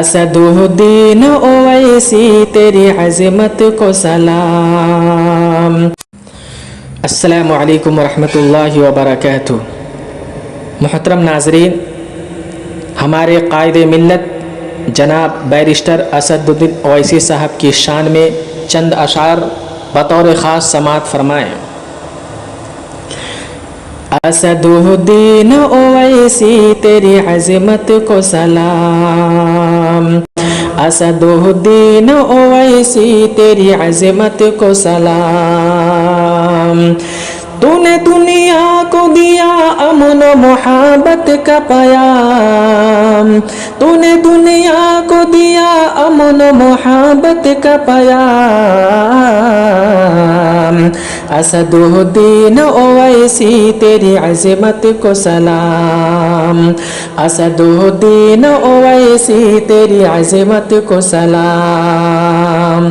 اسدالدین اویسی تیری عظمت کو سلام۔ السلام علیکم ورحمۃ اللہ وبرکاتہ۔ محترم ناظرین، ہمارے قائد ملت جناب بیرسٹر اسدالدین اویسی صاحب کی شان میں چند اشعار بطور خاص سماعت فرمائیں۔ اسدالدین اویسی تیری عظمت کو سلام، اسدالدین اویسی تیری عظمت کو سلام۔ تو نے دنیا کو دیا امن و محبت کا پیام، تو نے دنیا کو دیا امن و محبت کا پیام۔ اسدالدین اویسی تیری عظمت کو سلام، اسدالدین اویسی تیری عظمت کو سلام۔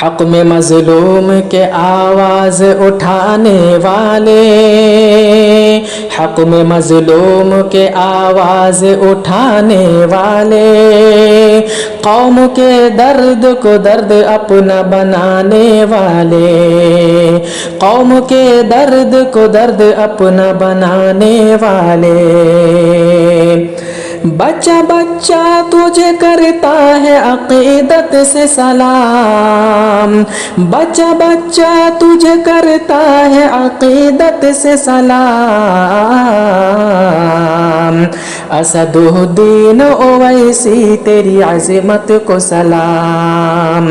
حق میں مظلوم کے آواز اٹھانے والے، حق میں مظلوم کے آواز اٹھانے والے، قوم کے درد کو درد اپنا بنانے والے، قوم کے درد کو درد اپنا بنانے والے۔ بچہ بچہ تجھے کرتا ہے عقیدت سے سلام، بچہ بچہ تجھے کرتا ہے عقیدت سے سلام۔ اسدالدین اویسی تیری عظمت کو سلام،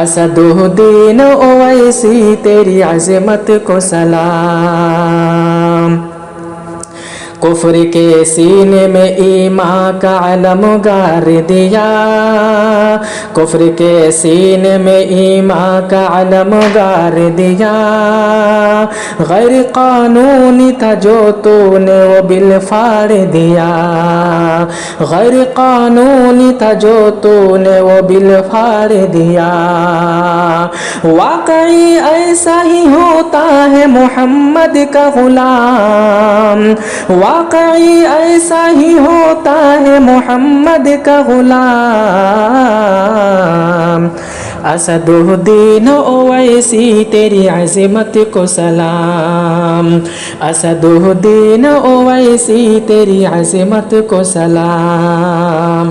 اسدالدین اویسی تیری عظمت کو سلام۔ کفر کے سینے میں ایمان کا علم گار دیا، کفر کے سینے میں ایمان کا علم گار دیا۔ غیر قانونی تھا جو تو نے وہ بل پھاڑ دیا، غیر قانونی تھا جو تو نے وہ بل پھاڑ دیا۔ واقعی ایسا ہی ہوتا ہے محمد کا غلام، واقعی ایسا ہی ہوتا ہے محمد کا غلام۔ اسدالدین اویسی تیری عظمت کو سلام، اسدالدین اویسی تیری عظمت کو سلام۔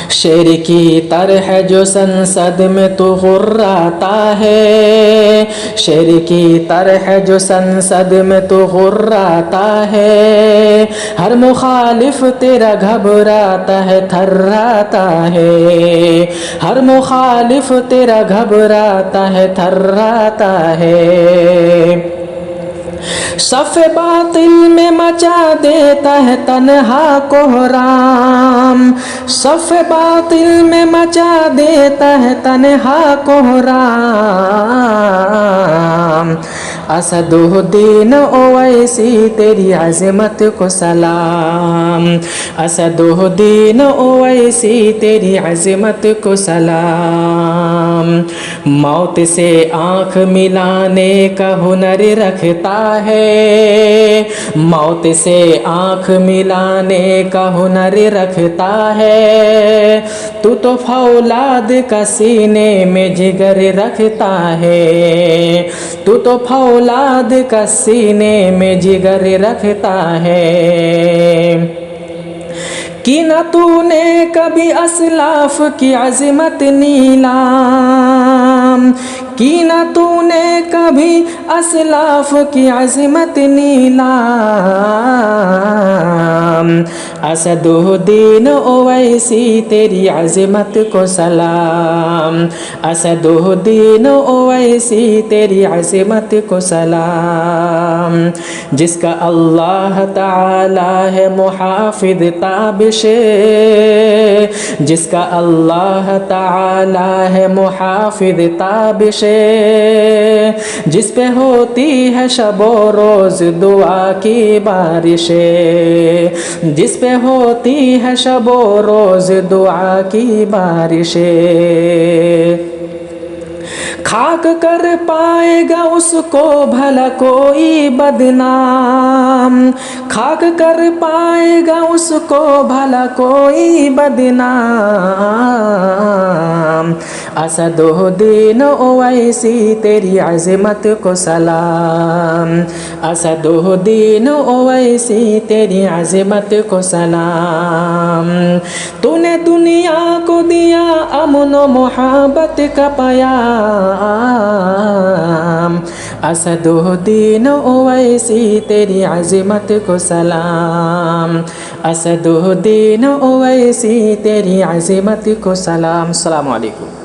شیر کی طرح جو سنسد میں تو غراتا ہے، شیر کی طرح جو سنسد میں تو غراتا ہے، ہر مخالف تیرا گھبراتا ہے تھراتا ہے، ہر مخالف تیرا گھبراتا ہے تھراتا ہے۔ صف باطل میں مچا دیتا ہے تنہا کوہرام، صف باطل میں مچا دیتا ہے تنہا کوہرام۔ اسدالدین اویسی تیری عظمت کو سلام، اسدالدین اویسی تیری عظمت کو سلام۔ موت سے آنکھ ملانے کا ہنر رکھتا ہے، موت سے آنکھ ملانے کا ہنر رکھتا ہے۔ تو تو فولاد کا سینے میں جگر رکھتا ہے، تو تو فولاد کا سینے میں جگر رکھتا ہے۔ کی نہ تو نے کبھی اسلاف کی عظمت نیلام، کی نہ تو نے کبھی اسلاف کی عظمت نیلام۔ اسدالدین اویسی تیری عظمت کو سلام، اسدالدین اویسی تیری عظمت کو سلام۔ جس کا اللہ تعالی ہے محافظ تابش، جس کا اللہ تعالی ہے محافظ تابش، جس پہ ہوتی ہے شب و روز دعا کی بارش، جس پہ ہوتی ہے شب و روز دعا کی بارش۔ خاک کر پائے گا اس کو بھلا کوئی بدنام، خاک کر پائے گا اس کو بھلا کوئی بدنام۔ اسد الدین اویسی تیری عظمت کو سلام، اسد الدین اویسی تیری عظمت کو سلام۔ تو نے دنیا کو دیا امن و محبت کا پیام، اسد الدین اویسی تیری عظمت کو سلام، اسد الدین اویسی تیری عظمت کو سلام۔ السلام علیکم۔